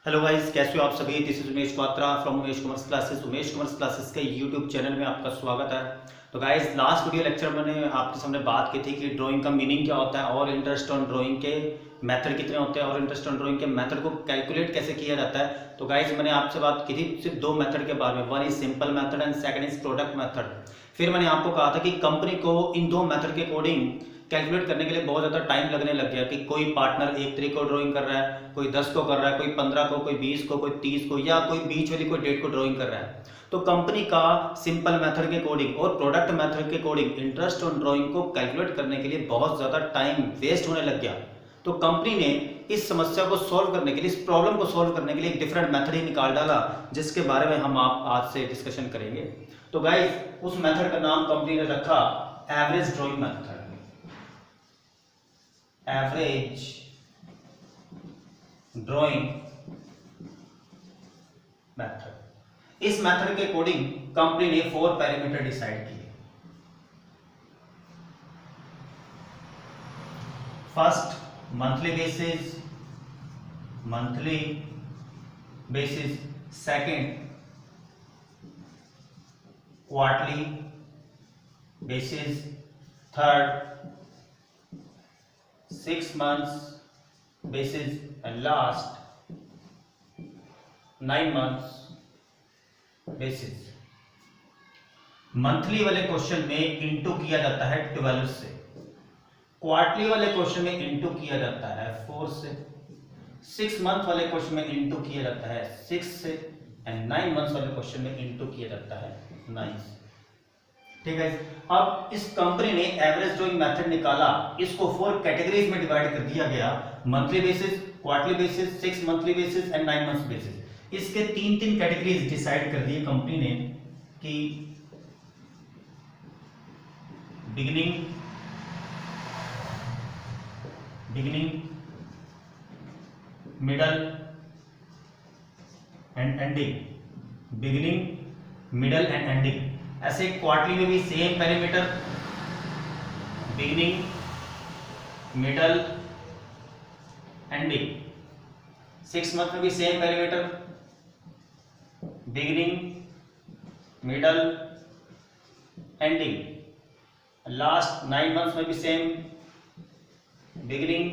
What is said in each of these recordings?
Hello guys, कैसे हो आप सभी। This is Umesh Patra from Umesh commerce classes. Umesh commerce classes के यूट्यूब चैनल में आपका स्वागत है। तो गाइस, लास्ट वीडियो लेक्चर मैंने आपके सामने बात की थी कि ड्राइंग का मीनिंग क्या होता है और इंटरेस्ट ऑन ड्राइंग के मेथड कितने होते हैं और इंटरेस्ट ऑन ड्राइंग के मेथड को कैलकुलेट कैसे किया जाता है। तो गाइस, मैंने आपसे बात की थी सिर्फ दो मेथड के बारे में, one is simple method and second is product method. फिर मैंने आपको कहा था कि कंपनी को इन दो मेथड के अकॉर्डिंग कैलकुलेट करने के लिए बहुत ज़्यादा टाइम लगने लग गया कि कोई पार्टनर 1 तारीख को ड्राइंग कर रहा है, कोई 10 को कर रहा है, कोई 15 को, कोई 20 को, कोई 30 को, या कोई बीच वाली कोई डेट को ड्राइंग कर रहा है। तो कंपनी का सिंपल मेथड के अकॉर्डिंग और प्रोडक्ट मेथड के अकॉर्डिंग इंटरेस्ट ऑन ड्राइंग को कैलकुलेट करने के लिए बहुत ज़्यादा टाइम वेस्ट होने लग गया। तो कंपनी ने इस समस्या को सॉल्व करने के लिए, इस प्रॉब्लम को सॉल्व करने के लिए एक डिफरेंट मेथड ही निकाल डाला, जिसके बारे में हम आप आज से डिस्कशन करेंगे। तो गाइस, उस मेथड का नाम कंपनी ने रखा average drawing method. Average drawing method. इस मेथड के अकॉर्डिंग कंपनी ने 4 पैरामीटर डिसाइड किए। First, monthly basis, second quarterly basis, third 6 months basis and last 9 months basis। Monthly वाले क्वेश्चन में इंटू किया जाता है 12 से, क्वार्टरली वाले क्वेश्चन में इंटू किया जाता है 4 से, 6 मंथ वाले क्वेश्चन में इंटू किया जाता है 6 से, एंड 9 मंथ्स वाले क्वेश्चन में इंटू किया जाता है 9 से। ठीक है। अब इस कंपनी ने एवरेज ड्राइंग मेथड निकाला, इसको 4 कैटेगरीज में डिवाइड कर दिया गया, monthly basis, quarterly basis, 6 monthly basis and 9 months basis. इसके 3 कैटेगरीज डिसाइड कर दिए कंपनी ने कि beginning, middle and ending, beginning, middle and ending. ऐसे क्वार्टरली में भी same parameter, beginning, middle, ending. 6 month में भी same parameter, beginning, middle, ending. Last 9 months में भी same, beginning,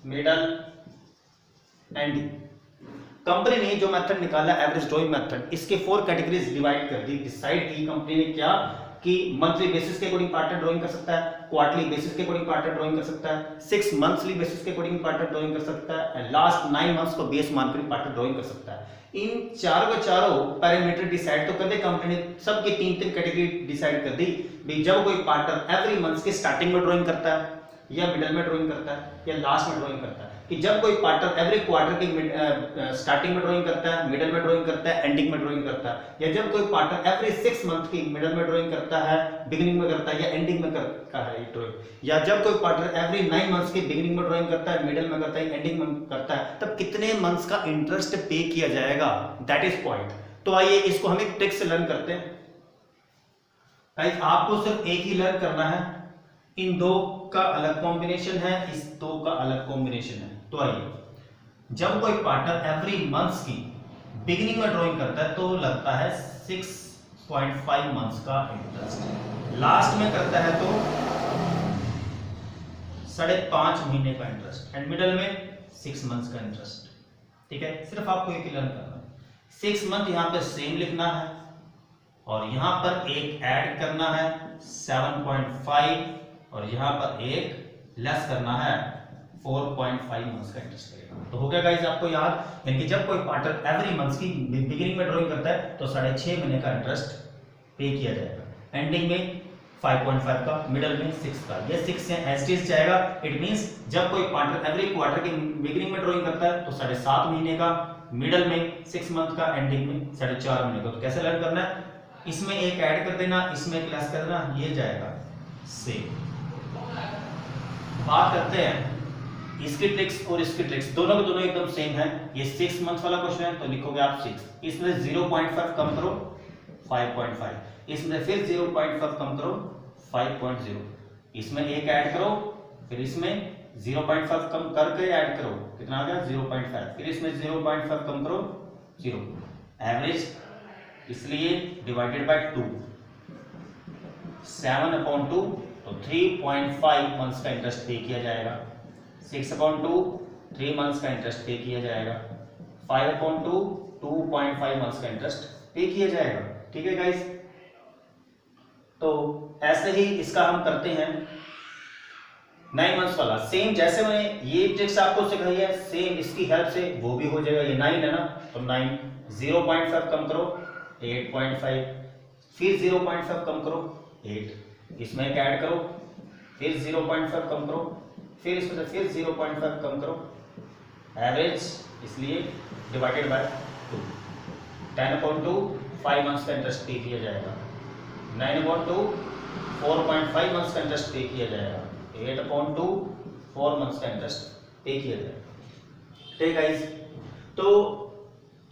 middle, ending. Company ने जो मेथड निकाला एवरेज ड्राइंग मेथड, इसके 4 कैटेगरीज डिवाइड कर दी। डिसाइड की कंपनी ने क्या कि मंथली बेसिस के अकॉर्डिंग पार्टनर ड्राइंग कर सकता है, क्वार्टरली बेसिस के अकॉर्डिंग पार्टनर ड्राइंग कर सकता है, 6 मंथली बेसिस के अकॉर्डिंग पार्टनर ड्राइंग कर सकता है, एंड लास्ट 9 मंथ्स को बेस मानकर पार्टनर ड्राइंग कर सकता है। इन चारों के चारों पैरामीटर डिसाइड तो कर दे कंपनी ने, सबकी 3 कैटेगरी डिसाइड कर दी। भाई, जब कोई पार्टनर एवरी मंथ के स्टार्टिंग में ड्राइंग करता है, या मिडल में ड्राइंग करता है, या लास्ट में ड्राइंग करता है, कि जब कोई पार्टनर एवरी क्वार्टर की स्टार्टिंग में ड्राइंग करता है, मिडल में ड्राइंग करता है, एंडिंग में ड्राइंग करता है, या जब कोई पार्टनर एवरी 6 मंथ की मिडल में ड्राइंग करता है, बिगिनिंग में करता है, या एंडिंग में करता है ड्राइंग, या जब कोई पार्टनर एवरी 9 मंथ्स की बिगिनिंग में ड्राइंग करता है, मिडल में करता है, एंडिंग में करता है, तब कितने मंथ्स का इंटरेस्ट पे किया जाएगा, दैट इज पॉइंट। तो आइए इसको हम एक ट्रिक से लर्न करते हैं। गाइस, आपको सिर्फ एक ही लर्न करना है, इन दो का अलग कॉम्बिनेशन है, इस दो का अलग कॉम्बिनेशन है। तो आइए, जब कोई पार्टनर एवरी मंथ्स की बिगिनिंग में ड्राइंग करता है तो लगता है 6.5 मंथ्स का इंटरेस्ट, लास्ट में करता है तो 5.5 महीने का इंटरेस्ट, एंड मिडल में 6 मंथ्स का इंटरेस्ट। ठीक है, सिर्फ आपको एक ही लर्न करना है। 6 मंथ यहां पे सेम लिखना है और यहां पर एक ऐड करना है 7.5, और यहां पर एक लेस करना है 4.5 मंथ्स का इंटरेस्ट लगेगा। तो हो गया गाइस आपको याद, यानी कि जब कोई पार्टनर एवरी मंथ की बिगिनिंग में ड्राइंग करता है तो 6.5 महीने का इंटरेस्ट पे किया जाएगा, एंडिंग में 5.5 का, मिडल में 6 का। ये 6 से एज इट जाएगा। इट मींस जब कोई पार्टनर एवरी क्वार्टर की बिगिनिंग में ड्राइंग करता है तो 7.5 महीने का, मिडल में 6 मंथ का, एंडिंग में 4.5 महीने का। तो कैसे लर्न करना है, इसमें एक ऐड कर देना, इसमें एक लेस कर देना, ये जाएगा सेम। बात करते हैं इसकी ट्रिक्स और इसकी ट्रिक्स, दोनों के दोनों एकदम सेम है। ये 6 मंथ वाला क्वेश्चन है तो लिखोगे आप 6, इसमें 0.5 कम करो 5.5, इसमें फिर 0.5 कम करो 5.0, इसमें एक ऐड करो, फिर इसमें 0.5 कम करके ऐड करो, कितना आ गया 0.5, फिर इसमें 0.5 कम करो 0, एवरेज इसलिए डिवाइडेड बाय 2, 7/2 तो 3.5 मंथ्स का इंटरेस्ट पे किया जाएगा, 6/2 3 मंथ्स का इंटरेस्ट पे किया जाएगा, 5/2 2.5 मंथ्स का इंटरेस्ट पे किया जाएगा। ठीक है गाइस, तो ऐसे ही इसका हम करते हैं 9 मंथ्स वाला, सेम जैसे मैंने ये ट्रिक्स आपको सिखाई है सेम इसकी हेल्प से वो भी हो जाएगा। ये 9 है ना, तो 9 0.5 कम करो 8.5, फिर 0.5 कम करो 8, इसमें एक ऐड करो, फिर 0.5 कम करो, फिर इसमें से फिर 0.5 कम करो, एवरेज इसलिए डिवाइडेड बाय 2, 10/2 5 मंथ्स का इंटरेस्ट पे किया जाएगा, 9/2 4.5 मंथ्स का इंटरेस्ट पे किया जाएगा, 8/2 4 मंथ्स का इंटरेस्ट पे किया जाएगा। ठीक है गाइस, तो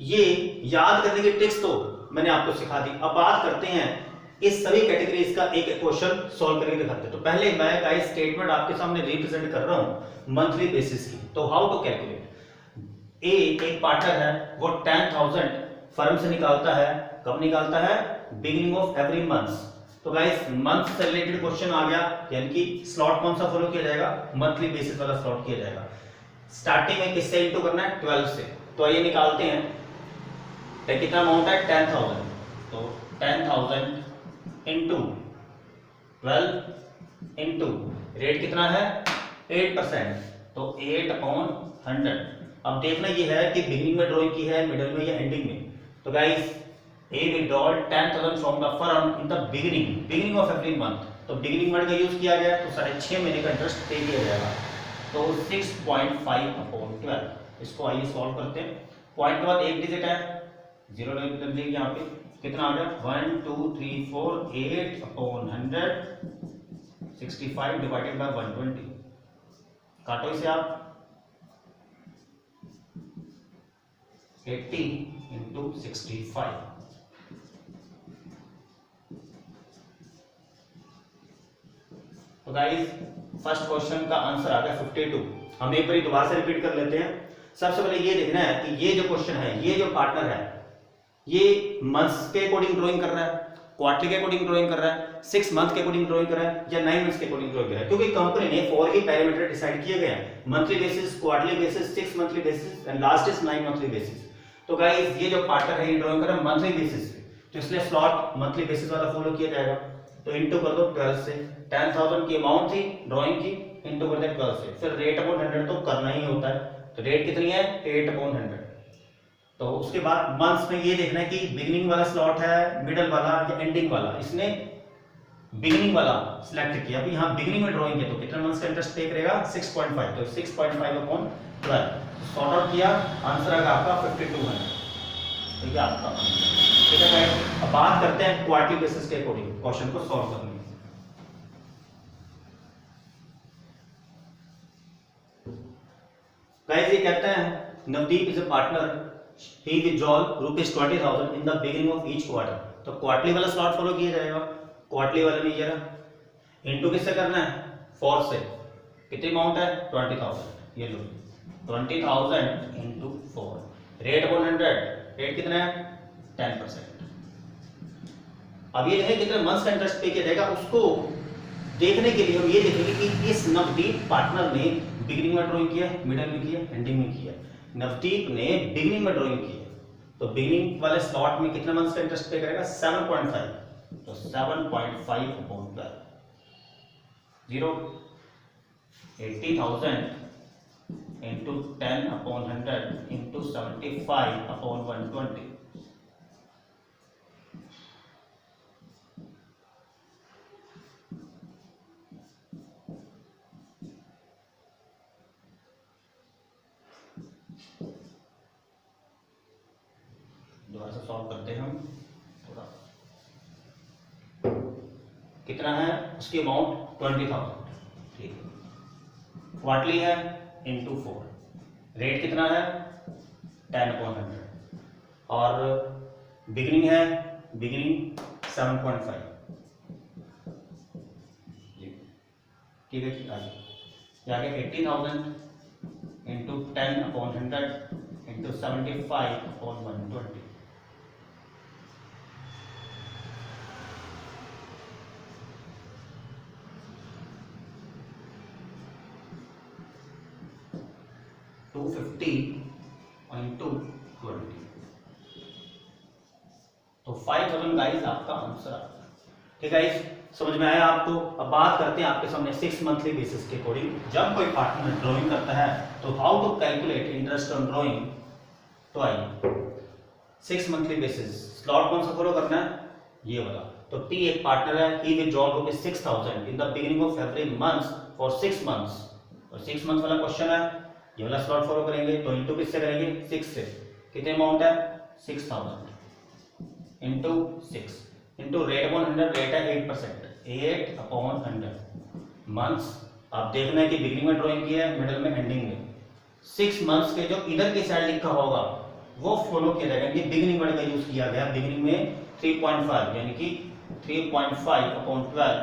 ये याद करने की ट्रिक्स तो मैंने आपको सिखा दी। अब बात करते हैं इस सभी कैटेगरीज का एक क्वेश्चन सॉल्व करके दिखाते हैं। तो पहले मैं गाइस स्टेटमेंट आपके सामने रिप्रेजेंट कर रहा हूं मंथली बेसिस की। तो हाउ टू कैलकुलेट, ए एक पार्टनर है, वो 10,000 फर्म से निकालता है, कब निकालता है, बिगिनिंग ऑफ एवरी मंथ। तो गाइस मंथ से रिलेटेड क्वेश्चन आ गया, यानी कि स्लॉट कौन सा फॉलो किया जाएगा, मंथली बेसिस वाला स्लॉट किया जाएगा। स्टार्टिंग में किससे इंटू करना है, 12 से। तो आइए निकालते हैं, तो कितना अमाउंट है 10,000, तो 10,000 इंटू 12 इंटू रेट कितना है 8%, तो 8/100। अब देखना ये है कि बिगिनिंग में ड्रॉइंग की है, मिडिल में या एंडिंग में। तो guys A withdraw 10,000 from the firm in the beginning of every month। तो बिगिनिंग वर्ड का यूज किया गया, तो 6.5 महीने का इंटरेस्ट पे किया जाएगा, तो 6.5/12। इसको आइए सॉल्व करते हैं। पॉइंट के बाद एक डिजिट है, 0 कर देंगे यहाँ पे, कितना आ गया 1 2 3 4 8/100, 65 डिवाइडेड बाय 120। काटो इसे आप, 80 इंटू 65। तो गाइस फर्स्ट क्वेश्चन का आंसर आ गया 52। हम एक बार दोबारा से रिपीट कर लेते हैं। सबसे पहले ये देखना है कि ये जो क्वेश्चन है, ये जो पार्टनर है, ये मंथ्स के अकॉर्डिंग ड्राइंग कर रहा है, क्वार्टरली के अकॉर्डिंग ड्राइंग कर रहा है, 6 मंथ के अकॉर्डिंग ड्राइंग कर रहा है, या 9 मंथ्स के अकॉर्डिंग ड्राइंग कर रहा है। क्योंकि कंपनी ने 4 ही पैरामीटर डिसाइड किए गए हैं, monthly basis, quarterly basis, 6 monthly basis and last is 9 monthly basis. तो गाइस ये जो पार्टनर है ये ड्राइंग कर रहा है मंथली बेसिस पे, तो इसलिए स्लॉट मंथली बेसिस वाला फॉलो किया जाएगा। तो इंटू कर दो 12 से, 10,000 की अमाउंट थी ड्राइंग की, इंटू कर दे 12 से, फिर रेट अपॉन 100 तो करना ही होता है। तो रेट कितनी है 8/100। तो उसके बाद मंथ्स में ये देखना है कि बिगिनिंग वाला स्लॉट है, मिडिल वाला या एंडिंग वाला। इसने बिगिनिंग वाला सिलेक्ट किया, अभी यहाँ बिगिनिंग में ड्राइंग है, तो कितना मंथ्स का इंटरेस्ट पे करेगा 6.5, तो 6.5/12 सॉर्ट आउट किया, आंसर आएगा आपका 52 है। ठीक है आपका, ठीक है गाइस। अब बात करते हैं क्वार्टरली बेसिस के अकॉर्डिंग क्वेश्चन को सॉल्व करने की। गाइस ये कहते हैं Navdeep is a partner, he withdrawal ₹20,000 in the beginning of each quarter. तो क्वार्टरली वाला स्लॉट फॉलो किया जाएगा, क्वार्टरली वाले में ये रहा, इनटू किससे करना है 4 से, कितनी अमाउंट है 20,000, ये लो 20,000 इंटू 4, रेट अपॉन 100, रेट कितना है 10%। अब ये है कितने मंथ्स का इंटरेस्ट पे किया जाएगा, उसको देखने के लिए हम ये देखेंगे कि इस नवदीप पार्टनर ने बिगिनिंग में ड्राइंग किया, मिडिल में किया, एंडिंग में किया। नवदीप ने बिगिनिंग में ड्राइंग किया, तो बिगिनिंग वाले स्लॉट में कितना मंथ्स का इंटरेस्ट पे करेगा 7.5, तो 7.5/12 0, 80,000 into 10/100 into 75/120। दोबारा से सॉल्व करते हैं हम थोड़ा। कितना है उसकी अमाउंट 20,000, ठीक है। क्वार्टरली है इंटू 4, रेट कितना है 10/100, और बिगिनिंग है, बिगिनिंग 7.5, ठीक है। आगे या कि 80,000 इंटू 10/100 इंटू 75/120। तो 5,000 गाइस आपका आंसर आता है। ठीक है गाइस, समझ में आया आपको? अब बात करते हैं आपके सामने 6 मंथली बेसिस के अकॉर्डिंग जब कोई पार्टनर ड्राइंग करता है तो how to calculate interest on drawing. तो आइए 6 मंथली बेसिस स्लॉट कौन सा फॉलो करना है, ये वाला। तो टी एक पार्टनर है, he withdraw rupees 6,000 in the beginning of every month for 6 months. और 6 मंथ्स वाला क्वेश्चन है, ये वाला स्लॉट फॉलो करेंगे। तो इंटू किससे करेंगे, 6 से। कितने अमाउंट है, 6,000 into 6 into rate upon 100, rate है 8%, 8/100 मंथ्स। आप देखना है कि बिगिनिंग में ड्राइंग किया है, मिडिल में, एंडिंग में। 6 मंथ्स के जो इधर की साइड लिखा होगा वो फॉलो किया जाएगा। ये बिगिनिंग वर्ड का यूज किया गया, बिगिनिंग में 3.5 यानी कि 3.5/12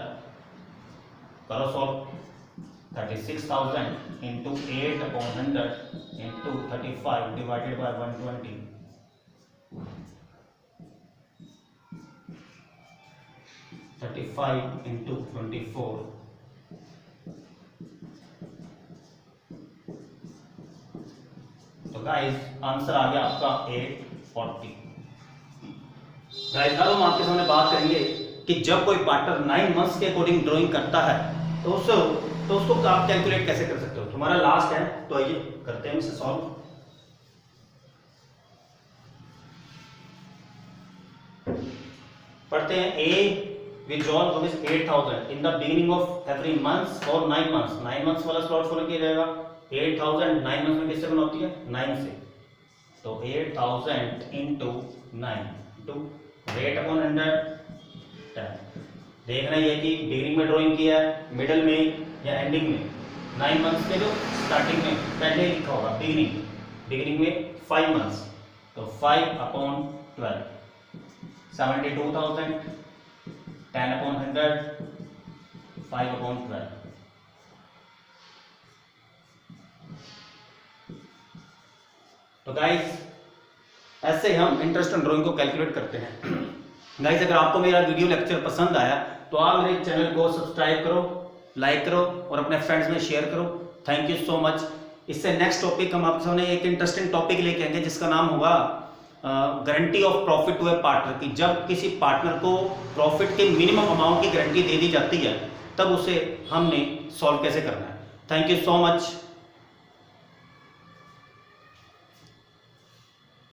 करो solve. 36,000 into 8/100 into 35 divided by 120। Into 24 तो गाइस आंसर आ गया आपका 840। गाइस अब हम आपके सामने बात करेंगे कि जब कोई पार्टनर 9 मंथ्स के अकॉर्डिंग ड्राइंग करता है तो उसको आप कैलकुलेट कैसे कर सकते हो। तुम्हारा लास्ट है, तो आइए करते हैं इसे सॉल्व। पढ़ते हैं। ए withdrawal rupees 8,000 in the beginning of every month for 9 months। 9 months वाला स्लॉट फॉलो किया जाएगा। 8,000 9 मंथ्स में किससे बनती है, 9 से। तो 8,000 इंटू 9 इंटू रेट अपॉन 100 10। देखना ये कि बिगिनिंग में ड्राइंग किया है, मिडिल में या एंडिंग में। 9 मंथ्स के जो स्टार्टिंग में पहले लिखा होगा बिगिनिंग में 5 मंथ्स, तो 5/12 72,000 10/100 5/12। तो गाइस ऐसे हम इंटरेस्ट ऑन ड्राइंग को कैलकुलेट करते हैं। गाइस अगर आपको मेरा वीडियो लेक्चर पसंद आया तो आप मेरे चैनल को सब्सक्राइब करो, लाइक करो और अपने फ्रेंड्स में शेयर करो। Thank you so much. इससे नेक्स्ट टॉपिक हम आपके सामने एक इंटरेस्टिंग टॉपिक लेके आएंगे जिसका नाम होगा guarantee of profit to a partner. की जब किसी पार्टनर को प्रॉफिट के मिनिमम अमाउंट की गारंटी दे दी जाती है तब उसे हमने सॉल्व कैसे करना है। Thank you so much.